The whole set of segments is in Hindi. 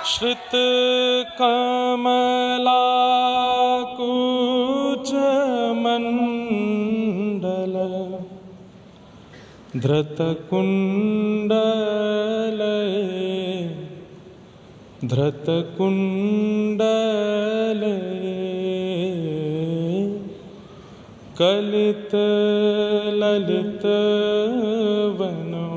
श्रित कमलाकुच मंडल धृत कुंडल कलित ललित वनमाली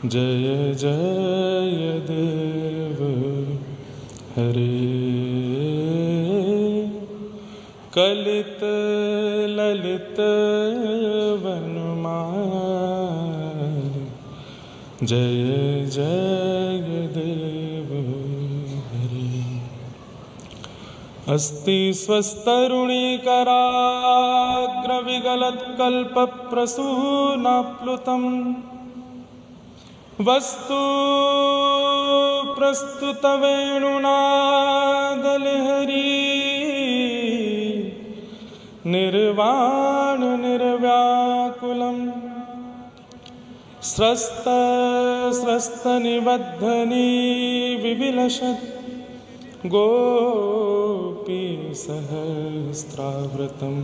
जय जय देव हरे। कलित ललित वनमाली जय जय देव हरे। अस्ति स्वस्तरुणीकराग्रविगलत्कल्प प्रसूनाप्लुतम् वस्तु प्रस्तुत वेणुनादलहरी निर्वाण निर्व्याकुलम् स्रस्त स्रस्त निबद्धनी विविलसत् गोपी सहस्रावृतम्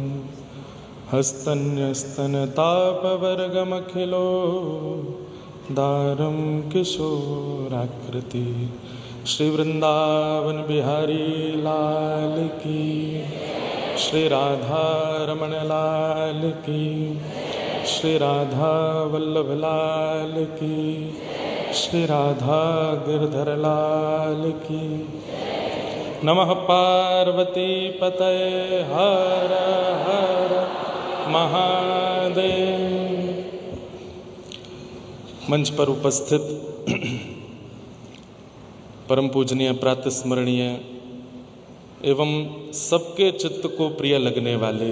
हस्तन्यस्तनतापवर्गमखिलो दारम किशोराकृति। श्री वृंदावन बिहारी लाल की, श्री राधा रमण लाल की, श्री राधा वल्लभ लाल की, श्री राधा गिरधर लाल की। नमः पार्वती पतये हर हर महादेव। मंच पर उपस्थित परम पूजनीय प्रातस्मरणीय एवं सबके चित्त को प्रिय लगने वाले,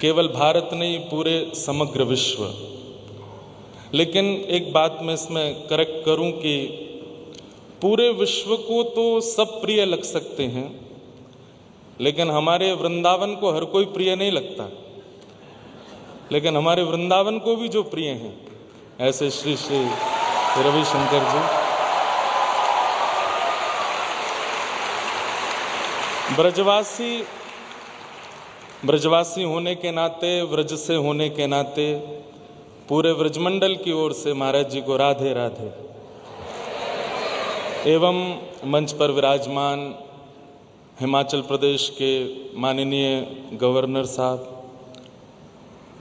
केवल भारत नहीं पूरे समग्र विश्व, लेकिन एक बात मैं इसमें करेक्ट करूं कि पूरे विश्व को तो सब प्रिय लग सकते हैं, लेकिन हमारे वृंदावन को हर कोई प्रिय नहीं लगता। लेकिन हमारे वृंदावन को भी जो प्रिय हैं, ऐसे श्री श्री रविशंकर जी, ब्रजवासी होने के नाते, व्रज से होने के नाते पूरे व्रजमंडल की ओर से महाराज जी को राधे राधे। एवं मंच पर विराजमान हिमाचल प्रदेश के माननीय गवर्नर साहब,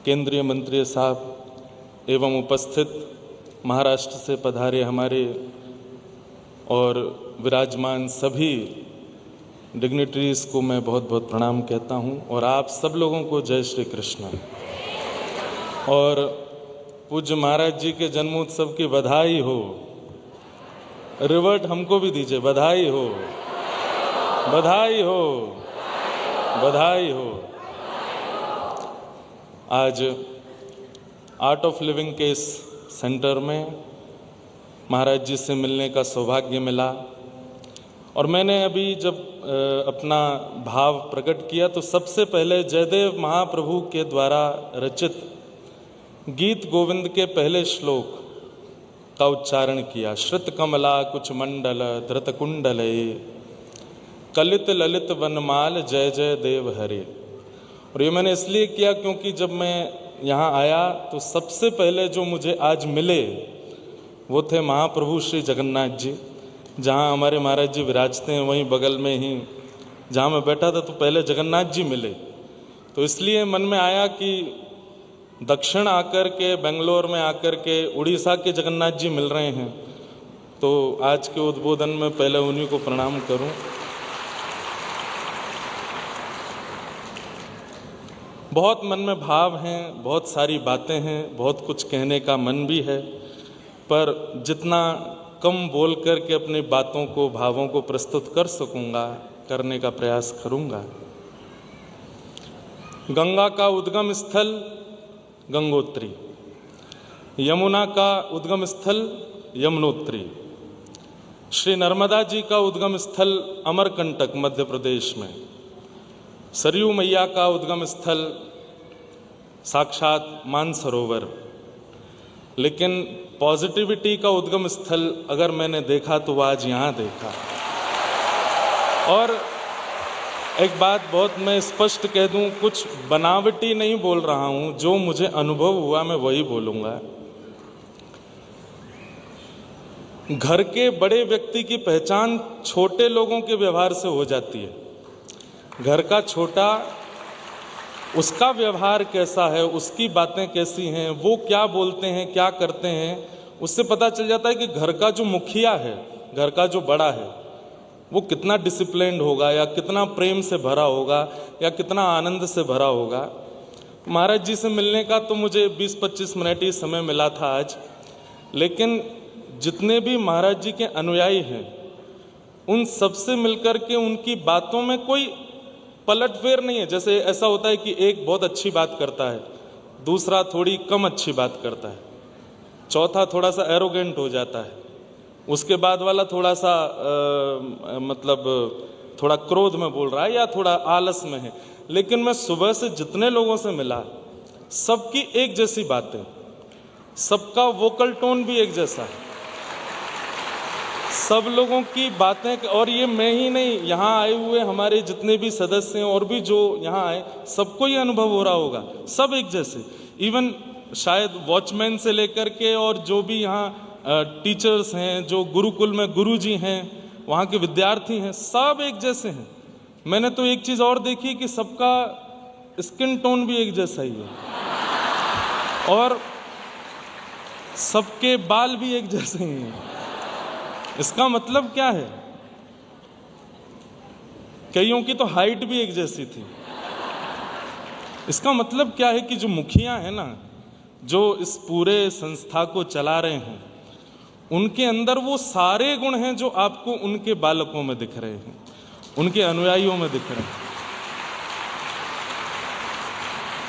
केंद्रीय मंत्री साहब एवं उपस्थित महाराष्ट्र से पधारे हमारे और विराजमान सभी डिग्निटरीज को मैं बहुत बहुत प्रणाम कहता हूं, और आप सब लोगों को जय श्री कृष्ण। और पूज्य महाराज जी के जन्मोत्सव की बधाई हो। रिवर्ट हमको भी दीजिए, बधाई हो, बधाई हो, बधाई हो। आज आर्ट ऑफ लिविंग के इस सेंटर में महाराज जी से मिलने का सौभाग्य मिला, और मैंने अभी जब अपना भाव प्रकट किया तो सबसे पहले जयदेव महाप्रभु के द्वारा रचित गीत गोविंद के पहले श्लोक का उच्चारण किया। श्रित कमला कुछ मंडल धृत कुंडले कलित ललित वनमाल जय जय देव हरे। और ये मैंने इसलिए किया क्योंकि जब मैं यहाँ आया तो सबसे पहले जो मुझे आज मिले वो थे महाप्रभु श्री जगन्नाथ जी। जहाँ हमारे महाराज जी विराजते हैं वहीं बगल में ही जहाँ मैं बैठा था तो पहले जगन्नाथ जी मिले। तो इसलिए मन में आया कि दक्षिण आकर के, बेंगलोर में आकर के उड़ीसा के जगन्नाथ जी मिल रहे हैं, तो आज के उद्बोधन में पहले उन्हीं को प्रणाम करूं। बहुत मन में भाव हैं, बहुत सारी बातें हैं, बहुत कुछ कहने का मन भी है, पर जितना कम बोल करके अपनी बातों को, भावों को प्रस्तुत कर सकूंगा, करने का प्रयास करूंगा। गंगा का उद्गम स्थल गंगोत्री, यमुना का उद्गम स्थल यमुनोत्री, श्री नर्मदा जी का उद्गम स्थल अमरकंटक मध्य प्रदेश में, सरयू मैया का उद्गम स्थल साक्षात मानसरोवर, लेकिन पॉजिटिविटी का उद्गम स्थल अगर मैंने देखा तो वो आज यहाँ देखा। और एक बात बहुत मैं स्पष्ट कह दूं, कुछ बनावटी नहीं बोल रहा हूं, जो मुझे अनुभव हुआ मैं वही बोलूंगा। घर के बड़े व्यक्ति की पहचान छोटे लोगों के व्यवहार से हो जाती है। घर का छोटा, उसका व्यवहार कैसा है, उसकी बातें कैसी हैं, वो क्या बोलते हैं, क्या करते हैं, उससे पता चल जाता है कि घर का जो मुखिया है, घर का जो बड़ा है, वो कितना डिसिप्लिन्ड होगा, या कितना प्रेम से भरा होगा, या कितना आनंद से भरा होगा। महाराज जी से मिलने का तो मुझे 20-25 मिनट ही समय मिला था आज, लेकिन जितने भी महाराज जी के अनुयायी हैं, उन सबसे मिलकर के उनकी बातों में कोई पलटफेर नहीं है। जैसे ऐसा होता है कि एक बहुत अच्छी बात करता है, दूसरा थोड़ी कम अच्छी बात करता है, चौथा थोड़ा सा एरोगेंट हो जाता है, उसके बाद वाला थोड़ा सा मतलब थोड़ा क्रोध में बोल रहा है या थोड़ा आलस में है। लेकिन मैं सुबह से जितने लोगों से मिला, सबकी एक जैसी बातें, सबका वोकल टोन भी एक जैसा है, सब लोगों की बातें। और ये मैं ही नहीं, यहाँ आए हुए हमारे जितने भी सदस्य हैं और भी जो यहाँ आए, सबको ये अनुभव हो रहा होगा, सब एक जैसे। इवन शायद वॉचमैन से लेकर के और जो भी यहाँ टीचर्स हैं, जो गुरुकुल में गुरुजी हैं, वहाँ के विद्यार्थी हैं, सब एक जैसे हैं। मैंने तो एक चीज़ और देखी कि सबका स्किन टोन भी एक जैसा ही है और सबके बाल भी एक जैसे ही हैं। इसका मतलब क्या है? कईयों की तो हाइट भी एक जैसी थी। इसका मतलब क्या है कि जो मुखिया है ना, जो इस पूरे संस्था को चला रहे हैं, उनके अंदर वो सारे गुण हैं जो आपको उनके बालकों में दिख रहे हैं, उनके अनुयायियों में दिख रहे हैं।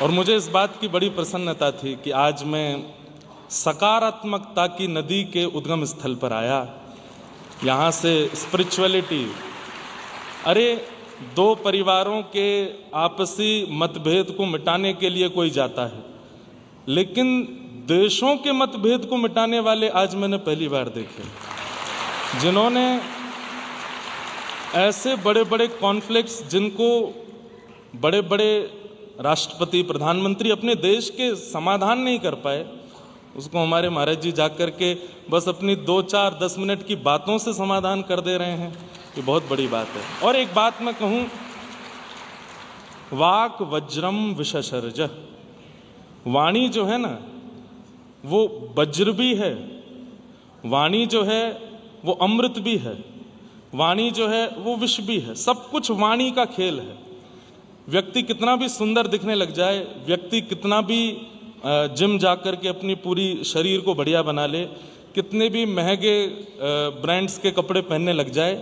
और मुझे इस बात की बड़ी प्रसन्नता थी कि आज मैं सकारात्मकता की नदी के उद्गम स्थल पर आया। यहाँ से स्पिरिचुअलिटी, अरे दो परिवारों के आपसी मतभेद को मिटाने के लिए कोई जाता है, लेकिन देशों के मतभेद को मिटाने वाले आज मैंने पहली बार देखे, जिन्होंने ऐसे बड़े बड़े कॉन्फ्लिक्ट्स, जिनको बड़े बड़े राष्ट्रपति, प्रधानमंत्री अपने देश के समाधान नहीं कर पाए, उसको हमारे महाराज जी जाकर के बस अपनी 2-4-10 मिनट की बातों से समाधान कर दे रहे हैं। ये बहुत बड़ी बात है। और एक बात मैं कहूँ, वाक वज्रम विशसर्ज, वाणी जो है ना, वो वज्र भी है, वाणी जो है वो अमृत भी है, वाणी जो है वो विष भी है। सब कुछ वाणी का खेल है। व्यक्ति कितना भी सुंदर दिखने लग जाए, व्यक्ति कितना भी जिम जाकर के अपनी पूरी शरीर को बढ़िया बना ले, कितने भी महंगे ब्रांड्स के कपड़े पहनने लग जाए,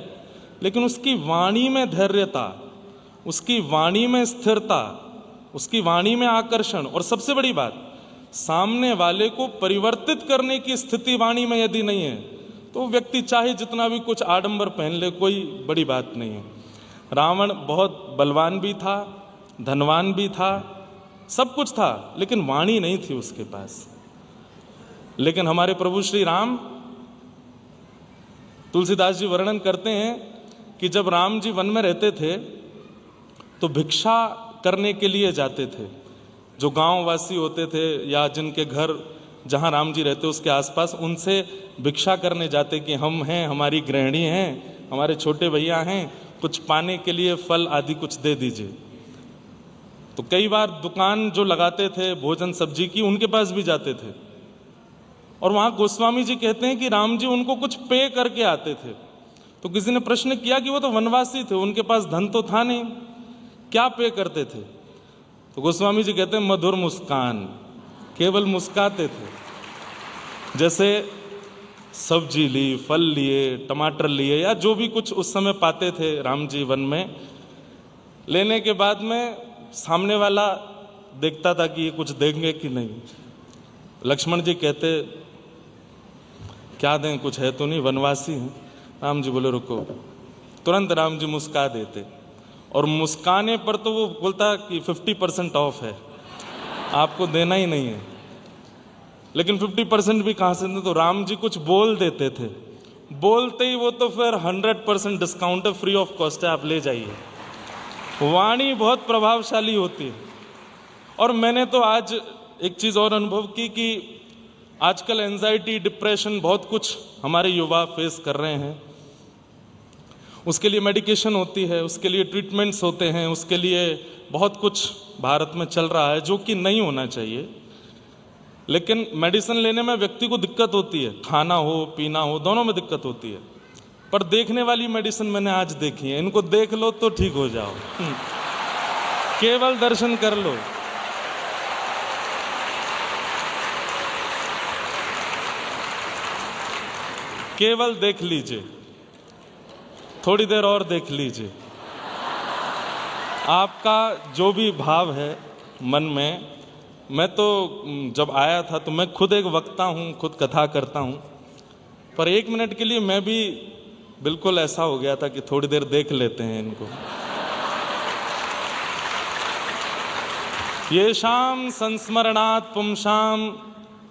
लेकिन उसकी वाणी में धैर्यता, उसकी वाणी में स्थिरता, उसकी वाणी में आकर्षण, और सबसे बड़ी बात, सामने वाले को परिवर्तित करने की स्थिति वाणी में यदि नहीं है, तो व्यक्ति चाहे जितना भी कुछ आडंबर पहन ले, कोई बड़ी बात नहीं है। रावण बहुत बलवान भी था, धनवान भी था, सब कुछ था, लेकिन वाणी नहीं थी उसके पास। लेकिन हमारे प्रभु श्री राम, तुलसीदास जी वर्णन करते हैं कि जब राम जी वन में रहते थे तो भिक्षा करने के लिए जाते थे। जो गांववासी होते थे या जिनके घर जहां राम जी रहते उसके आसपास, उनसे भिक्षा करने जाते कि हम हैं, हमारी गृहिणी हैं, हमारे छोटे भैया हैं, कुछ पाने के लिए फल आदि कुछ दे दीजिए। तो कई बार दुकान जो लगाते थे भोजन सब्जी की, उनके पास भी जाते थे, और वहां गोस्वामी जी कहते हैं कि राम जी उनको कुछ पे करके आते थे। तो किसी ने प्रश्न किया कि वो तो वनवासी थे, उनके पास धन तो था नहीं, क्या पे करते थे? तो गोस्वामी जी कहते हैं मधुर मुस्कान, केवल मुस्काते थे। जैसे सब्जी ली, फल लिए, टमाटर लिए, या जो भी कुछ उस समय पाते थे राम जी वन में, लेने के बाद में सामने वाला देखता था कि ये कुछ देंगे कि नहीं। लक्ष्मण जी कहते क्या दें, कुछ है तो नहीं, वनवासी हैं। राम जी बोले रुको, तुरंत राम जी मुस्का देते, और मुस्काने पर तो वो बोलता कि 50% ऑफ है, आपको देना ही नहीं है। लेकिन 50% भी कहाँ से देते? तो राम जी कुछ बोल देते थे, बोलते ही वो तो फिर 100% डिस्काउंट है, फ्री ऑफ कॉस्ट है, आप ले जाइए। वाणी बहुत प्रभावशाली होती है। और मैंने तो आज एक चीज़ और अनुभव की कि आजकल एंजाइटी, डिप्रेशन, बहुत कुछ हमारे युवा फेस कर रहे हैं। उसके लिए मेडिकेशन होती है, उसके लिए ट्रीटमेंट्स होते हैं, उसके लिए बहुत कुछ भारत में चल रहा है जो कि नहीं होना चाहिए। लेकिन मेडिसिन लेने में व्यक्ति को दिक्कत होती है, खाना हो पीना हो दोनों में दिक्कत होती है। पर देखने वाली मेडिसिन मैंने आज देखी है, इनको देख लो तो ठीक हो जाओ। केवल दर्शन कर लो। केवल देख लीजिए, थोड़ी देर और देख लीजिए, आपका जो भी भाव है मन में। मैं तो जब आया था तो मैं खुद एक वक्ता हूँ, खुद कथा करता हूँ, पर 1 मिनट के लिए मैं भी बिल्कुल ऐसा हो गया था कि थोड़ी देर देख लेते हैं इनको। येषां संस्मरणात् पुंसां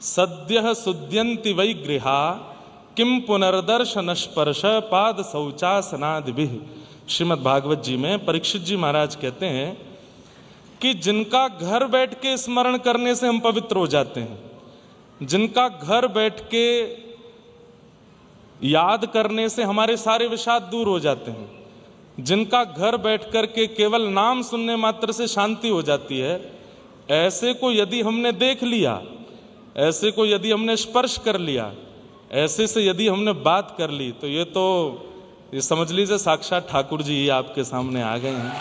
सद्यः सुद्यन्ति वै गृहा किम पुनर्दर्शन स्पर्श पाद शौचासनादिभिः। श्रीमद् भागवत जी में परीक्षित जी महाराज कहते हैं कि जिनका घर बैठ के स्मरण करने से हम पवित्र हो जाते हैं, जिनका घर बैठ के याद करने से हमारे सारे विषाद दूर हो जाते हैं, जिनका घर बैठ कर के केवल नाम सुनने मात्र से शांति हो जाती है, ऐसे को यदि हमने देख लिया, ऐसे को यदि हमने स्पर्श कर लिया, ऐसे से यदि हमने बात कर ली, तो ये समझ लीजिए साक्षात ठाकुर जी ही आपके सामने आ गए हैं।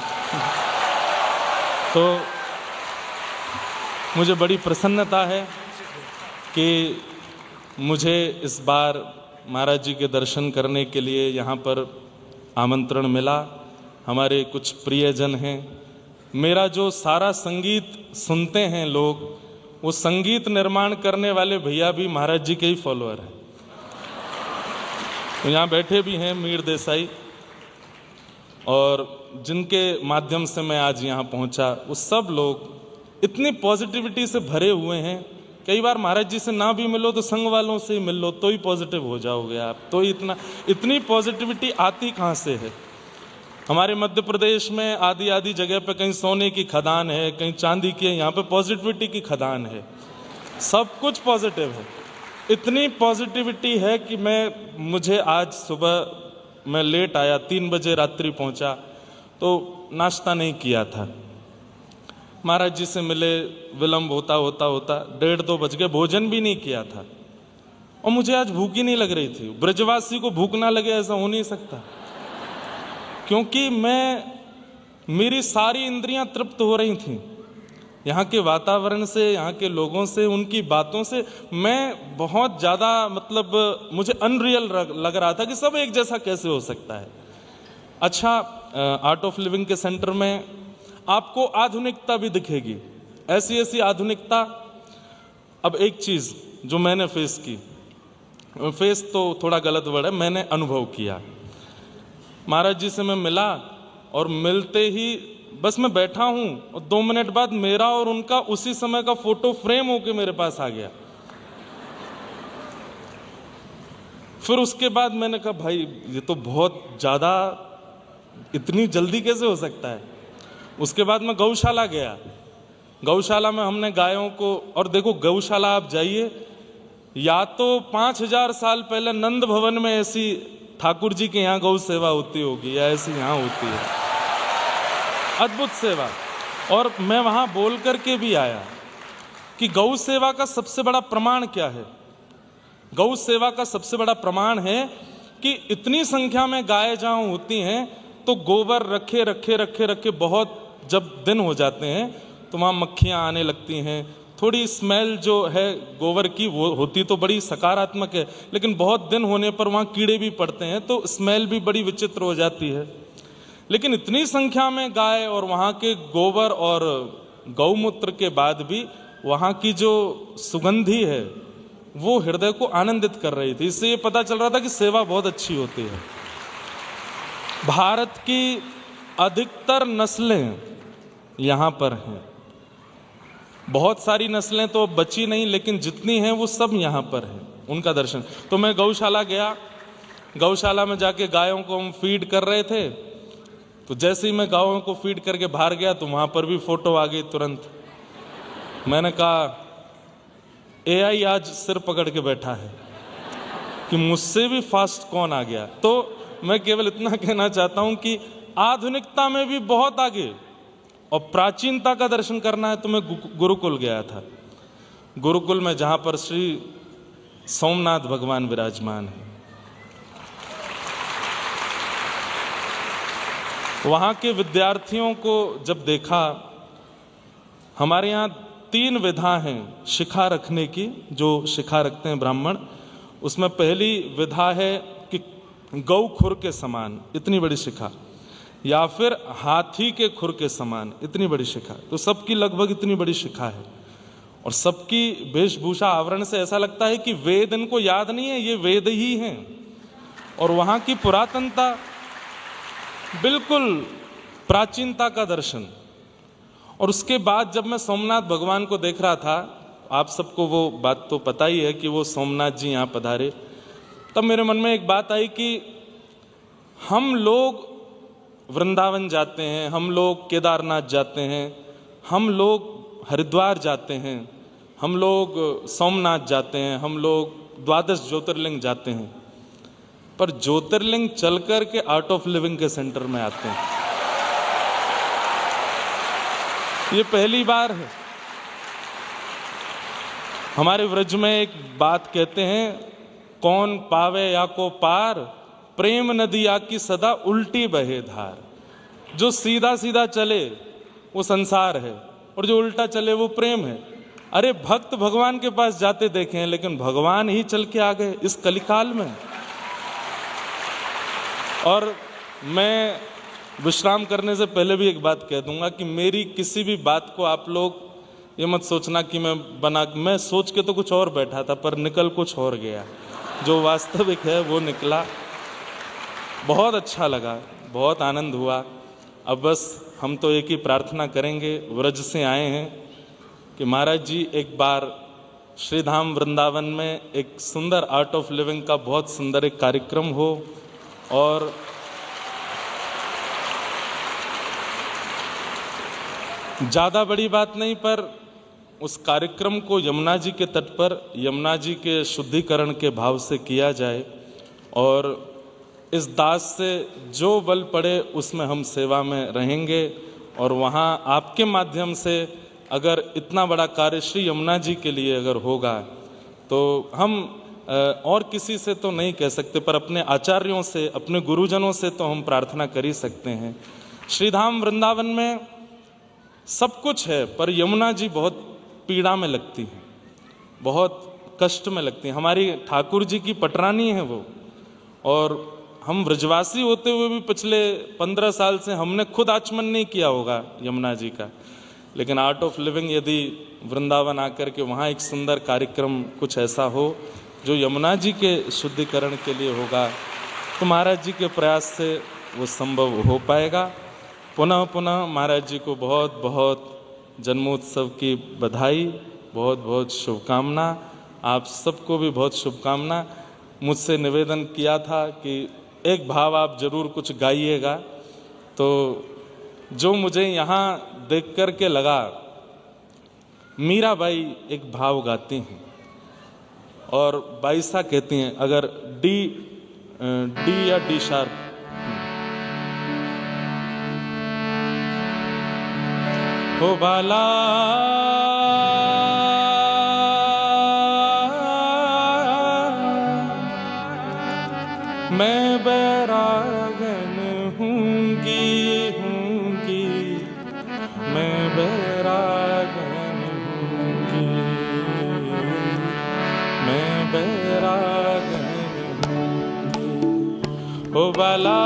तो मुझे बड़ी प्रसन्नता है कि मुझे इस बार महाराज जी के दर्शन करने के लिए यहाँ पर आमंत्रण मिला। हमारे कुछ प्रियजन हैं, मेरा जो सारा संगीत सुनते हैं लोग, वो संगीत निर्माण करने वाले भैया भी महाराज जी के ही फॉलोअर हैं। तो यहाँ बैठे भी हैं मीर देसाई, और जिनके माध्यम से मैं आज यहाँ पहुँचा, वो सब लोग इतनी पॉजिटिविटी से भरे हुए हैं। कई बार महाराज जी से ना भी मिलो तो संग वालों से ही मिल लो तो ही पॉजिटिव हो जाओगे आप। तो इतनी पॉजिटिविटी आती कहाँ से है? हमारे मध्य प्रदेश में आदि जगह पे कहीं सोने की खदान है, कहीं चांदी की है, यहाँ पे पॉजिटिविटी की खदान है, सब कुछ पॉजिटिव है। इतनी पॉजिटिविटी है कि मुझे आज सुबह मैं लेट आया, 3 बजे रात्रि पहुंचा, तो नाश्ता नहीं किया था। महाराज जी से मिले, विलंब होता 1:30-2 बज गए, भोजन भी नहीं किया था। और मुझे आज भूख ही नहीं लग रही थी। ब्रजवासी को भूख ना लगे ऐसा हो नहीं सकता, क्योंकि मेरी सारी इंद्रियां तृप्त हो रही थीं। यहाँ के वातावरण से, यहाँ के लोगों से, उनकी बातों से मैं बहुत ज़्यादा मुझे अनरियल लग रहा था कि सब एक जैसा कैसे हो सकता है। अच्छा, आर्ट ऑफ लिविंग के सेंटर में आपको आधुनिकता भी दिखेगी, ऐसी आधुनिकता। अब एक चीज़ जो मैंने फेस की, फेस तो थोड़ा गलत वर्ड है, मैंने अनुभव किया। महाराज जी से मैं मिला और मिलते ही बस मैं बैठा हूं और 2 मिनट बाद मेरा और उनका उसी समय का फोटो फ्रेम होके मेरे पास आ गया। फिर उसके बाद मैंने कहा भाई ये तो बहुत ज़्यादा, इतनी जल्दी कैसे हो सकता है। उसके बाद मैं गौशाला गया। गौशाला में हमने गायों को, और देखो गौशाला आप जाइए, या तो 5000 साल पहले नंद भवन में ऐसी ठाकुर जी के यहाँ गौ सेवा होती होगी, या ऐसी यहाँ होती है, अद्भुत सेवा। और मैं वहाँ बोल करके भी आया कि गौ सेवा का सबसे बड़ा प्रमाण क्या है। गौ सेवा का सबसे बड़ा प्रमाण है कि इतनी संख्या में गाय जहाँ होती हैं तो गोबर रखे बहुत, जब दिन हो जाते हैं तो वहाँ मक्खियाँ आने लगती हैं। थोड़ी स्मेल जो है गोबर की वो होती तो बड़ी सकारात्मक है, लेकिन बहुत दिन होने पर वहाँ कीड़े भी पड़ते हैं तो स्मेल भी बड़ी विचित्र हो जाती है। लेकिन इतनी संख्या में गाय और वहाँ के गोबर और गौमूत्र के बाद भी वहाँ की जो सुगंधी है वो हृदय को आनंदित कर रही थी। इससे ये पता चल रहा था कि सेवा बहुत अच्छी होती है। भारत की अधिकतर नस्लें यहाँ पर हैं। बहुत सारी नस्लें तो बची नहीं, लेकिन जितनी हैं वो सब यहाँ पर हैं, उनका दर्शन। तो मैं गौशाला गया, गौशाला में जाके गायों को हम फीड कर रहे थे, तो जैसे ही मैं गायों को फीड करके बाहर गया तो वहाँ पर भी फोटो आ गई तुरंत। मैंने कहा AI आज सिर पकड़ के बैठा है कि मुझसे भी फास्ट कौन आ गया। तो मैं केवल इतना कहना चाहता हूं कि आधुनिकता में भी बहुत आगे, और प्राचीनता का दर्शन करना है तो मैं गुरुकुल गया था। गुरुकुल में जहां पर श्री सोमनाथ भगवान विराजमान है, वहां के विद्यार्थियों को जब देखा, हमारे यहाँ 3 विधा हैं शिखा रखने की, जो शिखा रखते हैं ब्राह्मण। उसमें पहली विधा है कि गौ खुर के समान इतनी बड़ी शिखा, या फिर हाथी के खुर के समान इतनी बड़ी शिखा। तो सबकी लगभग इतनी बड़ी शिखा है, और सबकी वेशभूषा आवरण से ऐसा लगता है कि वेद इनको याद नहीं है, ये वेद ही हैं। और वहाँ की पुरातनता, बिल्कुल प्राचीनता का दर्शन। और उसके बाद जब मैं सोमनाथ भगवान को देख रहा था, आप सबको वो बात तो पता ही है कि वो सोमनाथ जी यहाँ पधारे, तब मेरे मन में एक बात आई कि हम लोग वृंदावन जाते हैं, हम लोग केदारनाथ जाते हैं, हम लोग हरिद्वार जाते हैं, हम लोग सोमनाथ जाते हैं, हम लोग 12 ज्योतिर्लिंग जाते हैं, पर ज्योतिर्लिंग चल कर के आर्ट ऑफ लिविंग के सेंटर में आते हैं। ये पहली बार है। हमारे व्रज में एक बात कहते हैं, कौन पावे या को पार, प्रेम नदी आकी सदा उल्टी बहे धार। जो सीधा सीधा चले वो संसार है, और जो उल्टा चले वो प्रेम है। अरे भक्त भगवान के पास जाते देखे हैं, लेकिन भगवान ही चल के आ गए इस कलिकाल में। और मैं विश्राम करने से पहले भी एक बात कह दूंगा कि मेरी किसी भी बात को आप लोग ये मत सोचना कि मैं सोच के तो कुछ और बैठा था, पर निकल कुछ और गया। जो वास्तविक है वो निकला। बहुत अच्छा लगा, बहुत आनंद हुआ। अब बस हम तो एक ही प्रार्थना करेंगे, व्रज से आए हैं, कि महाराज जी एक बार श्रीधाम वृंदावन में एक सुंदर आर्ट ऑफ लिविंग का बहुत सुंदर एक कार्यक्रम हो, और ज़्यादा बड़ी बात नहीं, पर उस कार्यक्रम को यमुना जी के तट पर यमुना जी के शुद्धिकरण के भाव से किया जाए, और इस दास से जो बल पड़े उसमें हम सेवा में रहेंगे। और वहाँ आपके माध्यम से अगर इतना बड़ा कार्य श्री यमुना जी के लिए अगर होगा, तो हम और किसी से तो नहीं कह सकते, पर अपने आचार्यों से, अपने गुरुजनों से तो हम प्रार्थना कर ही सकते हैं। श्रीधाम वृंदावन में सब कुछ है, पर यमुना जी बहुत पीड़ा में लगती है, बहुत कष्ट में लगती है। हमारी ठाकुर जी की पटरानी है वो, और हम व्रजवासी होते हुए भी पिछले 15 साल से हमने खुद आचमन नहीं किया होगा यमुना जी का। लेकिन आर्ट ऑफ लिविंग यदि वृंदावन आकर के वहाँ एक सुंदर कार्यक्रम कुछ ऐसा हो जो यमुना जी के शुद्धिकरण के लिए होगा, तो महाराज जी के प्रयास से वो संभव हो पाएगा। पुनः पुनः महाराज जी को बहुत बहुत जन्मोत्सव की बधाई, बहुत बहुत शुभकामना। आप सबको भी बहुत शुभकामना। मुझसे निवेदन किया था कि एक भाव आप जरूर कुछ गाइएगा, तो जो मुझे यहाँ देख कर के लगा, मीराबाई एक भाव गाती हैं, और बाईसा कहती हैं, अगर डी या डी शार्प, हो बाला मैं बैरागन हूँगी, मैं बैरागन हूँगी, मैं बैरागन हूँगी। हो बाला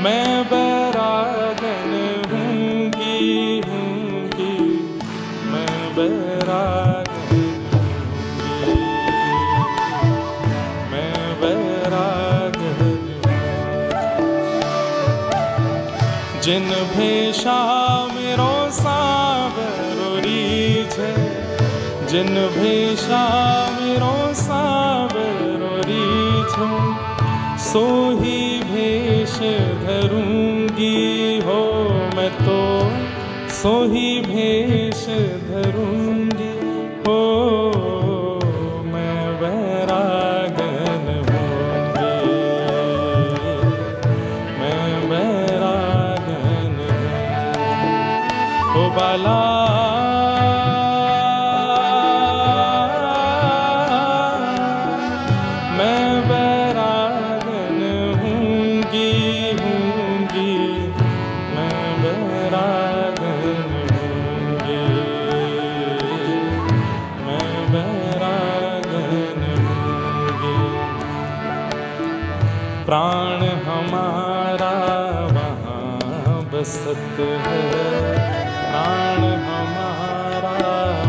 मैं बैरागन हूँगी, मैं बैरागन, मैं बैरागन। जिन भेषा मेरो सावरो रीझे, जिन भेषा मेरो सावरो रीझे, सोही भेष धरूंगी हो मैं तो, सोही भेष धरूंगी हो मैं बैरागन होंगी, मैं बैरागन हो बाला। मैं बैरागन हूँगी, हूँगी, मैं बैरागन हूँगी, मैं बैरागन हूँगी। प्राण हमारा वहाँ बसत है, प्राण हमारा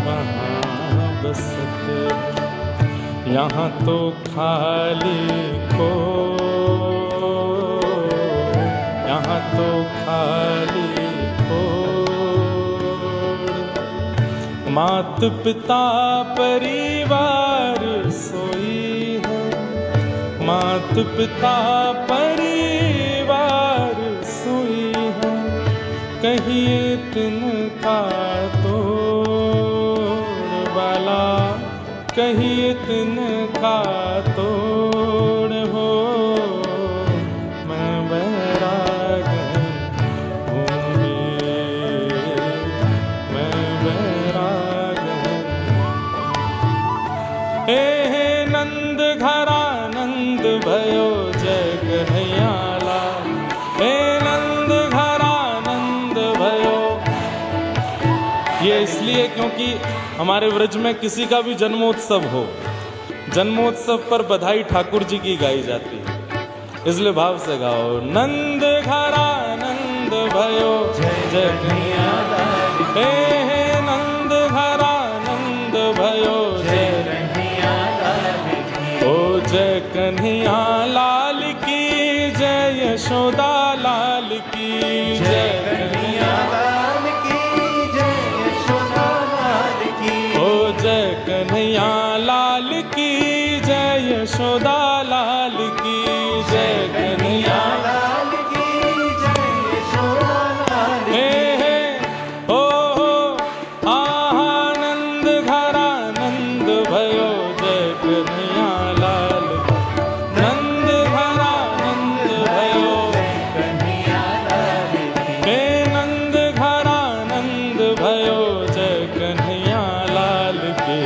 वहाँ बसत है, यहाँ तो खाली को, यहाँ तो खाली को। मात पिता परिवार सोई है, मात पिता परिवार सोई है, कहिए तिनका तोड़ वाला, कहिए तिनका तोड़ हो मैं बैरागन हूँगी, मैं बैरागन। हे नंद घरा नंद भयो जय कन्हैया लाल, हे नंद घरा नंद भयो। ये इसलिए क्योंकि हमारे व्रज में किसी का भी जन्मोत्सव हो, जन्मोत्सव पर बधाई ठाकुर जी की गाई जाती है, इसलिए भाव से गाओ। नंद घरा नंद भयो जय जय कन्हैया लाल, हे नंद घरा नंद भयो जय कन्हैया लाल की, ओ जय कन्हैया लाल की जय, यशोदा लाल की जय, कन्हैया लाल की जय, यशोदा लाल की, ओ जय कन्हैया लाल की जय, यशोदा लाल की जय, कन्हैया लाल की जय, यशोदा लाल की। हे हो आनंद घरा नंद भयो जय कन्हैया लाल, नंद घरा नंद भयो जय कन्हैया लाल की, हे नंद घरा नंद भयो जय कन्हैया लाल की,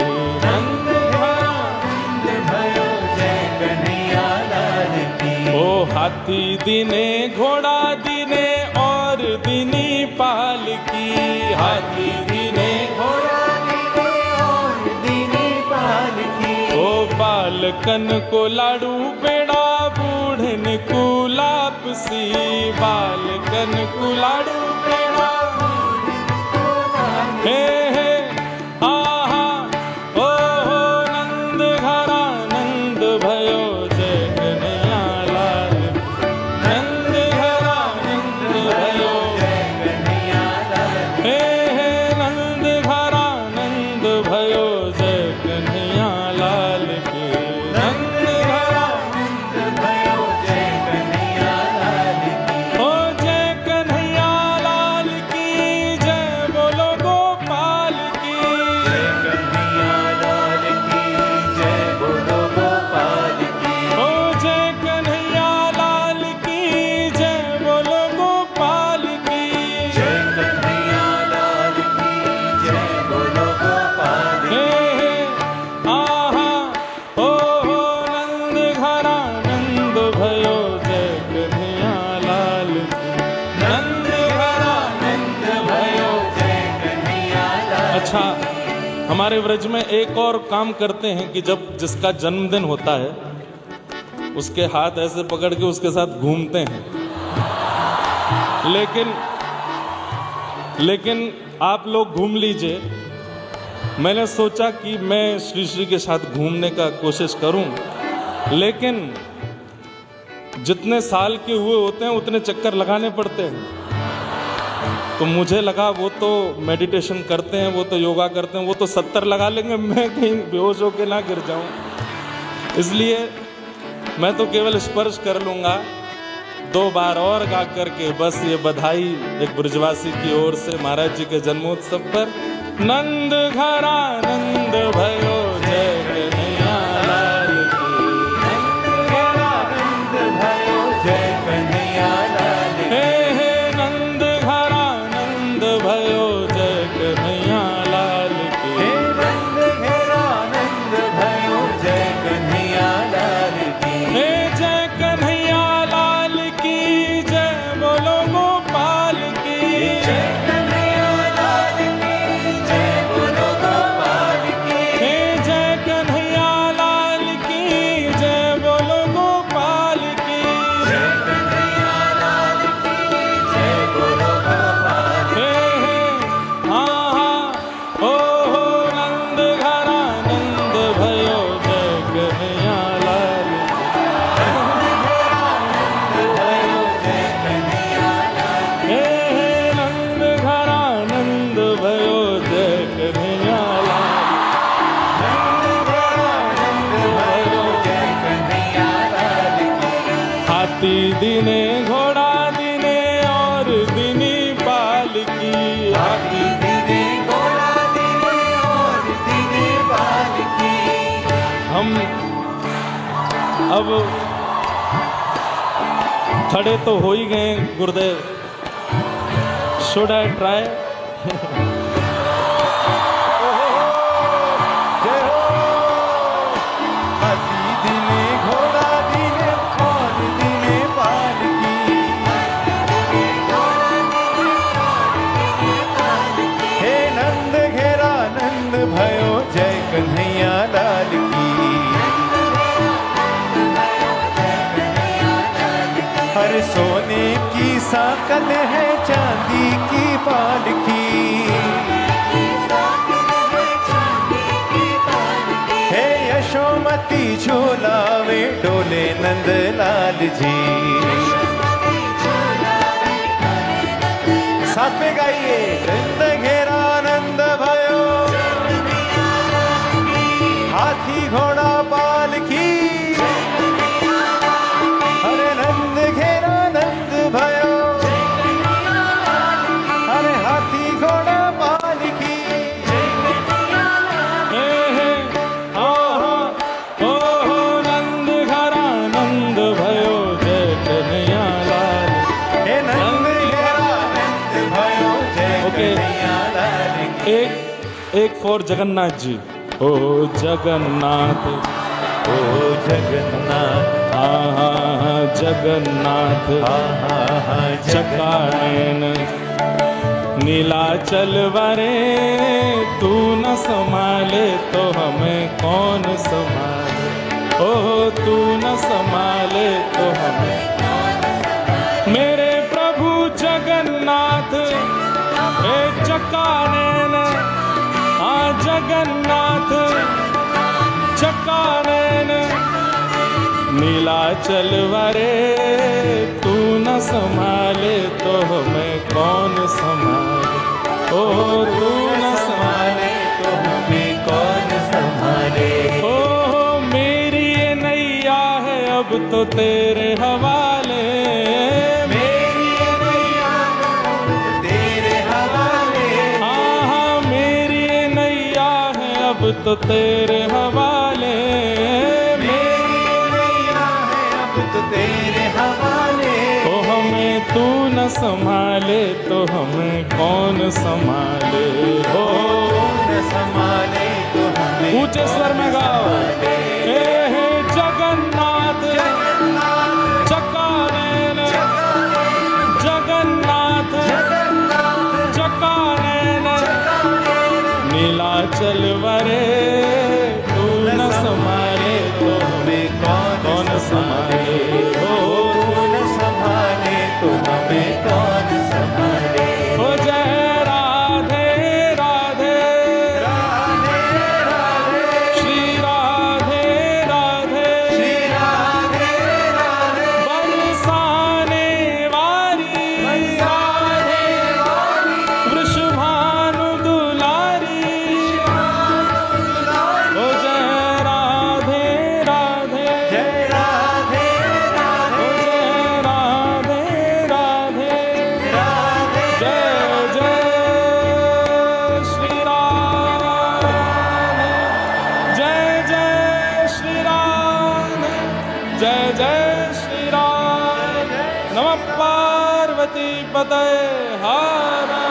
नंद घरा नंद भयो जय कन्हैया लाल की। ओ हाथी दिने घोड़ा दिने और दिनी पालकी, हाथी दिने घोड़ा दिने और दिनी पालकी, ओ बालकन को लाडू पेड़ा बूढ़न को लापसी, बालकन को लाडू पेड़ा हे आहा ओ नंद घरा नंद भयो जय कन्हैया लाल, नंद घरा नंद भयो जय कन्हैया लाल, हे नंद घरा नंद भयो जय कन्हैया लाल की, नंद घरा नंद भयो जय कन्हैया लाल की, ओ जय कन्हैया लाल की जय, बोलो गोपाल की जय, कन्हैया लाल की जय, बोलो गोपाल की, ओ जय कन्हैया लाल की जय, बोलो गोपाल की जय, कन्हैया लाल की जय, बोलो गोपाल की। आहा ओ नंद घरा नंद भयो जय कन्हैया लाल की, नंद घरा नंद भयो जय कन्हैया लाल। अच्छा, हमारे व्रज में एक और काम करते हैं कि जब जिसका जन्मदिन होता है उसके हाथ ऐसे पकड़ के उसके साथ घूमते हैं, लेकिन आप लोग घूम लीजिए। मैंने सोचा कि मैं श्री श्री के साथ घूमने का कोशिश करूं, लेकिन जितने साल के हुए होते हैं उतने चक्कर लगाने पड़ते हैं। तो मुझे लगा वो तो मेडिटेशन करते हैं, वो तो योगा करते हैं, वो तो 70 लगा लेंगे, मैं कहीं बेहोश होके ना गिर जाऊं, इसलिए मैं तो केवल स्पर्श कर लूँगा 2 बार और गा करके। बस ये बधाई एक ब्रजवासी की ओर से महाराज जी के जन्मोत्सव पर। नंद घरा नंद भयो जय कन्हैया लाल की, नंद घरा नंद भयो जय कन्हैया लाल की, हे नंद घरा नंद भयो जय कन्हैया लाल की, हे नंद घरा नंद भयो जय कन्हैया लाल की, हे जय कन्हैया लाल की जय, बोलो गोपाल की जय कन्हैया लाल की जय, बोलो गोपाल की, हे जय कन्हैया लाल की जय, बोलो गोपाल की, जय कन्हैया लाल की जय, बोलो गोपाल की, हाँ हाँ हो नंद घरा नंद भयो जय कन्हैया लाल की, नंद भयो जय कन्हैया लाल की, हे नंद घरा नंद भयो जय कन्हैया लाल नंद घरा नंद भयो जय कन्हैया लाल की, हाथी दिने घोड़ा दिने और दिनी पालकी, हाथी दिने घोड़ा दिने और दिने पालकी, हम अब खड़े तो हो ही गए गुरुदेव, शुड आई ट्राई? जय हो। हाथी दिने घोड़ा दिने और दिने पालकी, हे नंद घेरा नंद भयो जय कन्हैया लाल की, हर सोने की साकल है चांदी की पालकी, हे यशोमती झूलावे डोले नंद लाल जी, साथ में गाइए नंद घेरा नंद भयो, हाथी घोड़ा पालकी, हरे नंद घेरा नंद भयो, हरे हाथी घोड़ा पालकी, हे हाँ हो नंद घरा नंद भयो जय कन्हैया लाल। हे नंद घेरा नंद भयो जय ओके। कन्हैया लाल की, एक फॉर जगन्नाथ जी। ओ जगन्नाथ, ओ जगन्नाथ, हाँ जगन्नाथ, हा हा चकानन नीलाचल वरे, तू न संभाले तो हमें कौन संभाले, ओ तू न संभाले तो हमें, मेरे प्रभु जगन्नाथ, हे चकानन, हाँ जगन्नाथ चकानन नीलाचल वरे, तू न संभाले तो हमें कौन संभाले, ओ तू न संभाले तो हमें कौन संभाले, ओ मेरी ये नैया है अब तो तेरे हवाले, मेरी नैया तेरे हवाले, हाँ हाँ मेरी ये नैया है अब तो तेरे हवाले, मेरी नैया है अब तो तेरे हवाले, ओ हमें तू न संभाले तो हमें कौन संभाले, हो कौन संभाले तो हमें ऊंचे स्वर में गाओ, हे जगन्नाथ चकानन, जगन्नाथ चकानन नीलाचल वरे, तू न संभाले तो हमें कौन संभाले, हो कौन संभाले तो हमें कौन संभाले, हो जय राधे राधे, राधे राधे, श्री राधे राधे, श्री राधे राधे, बरसाने वाली, बरसाने वाली, पार्वती पतये हर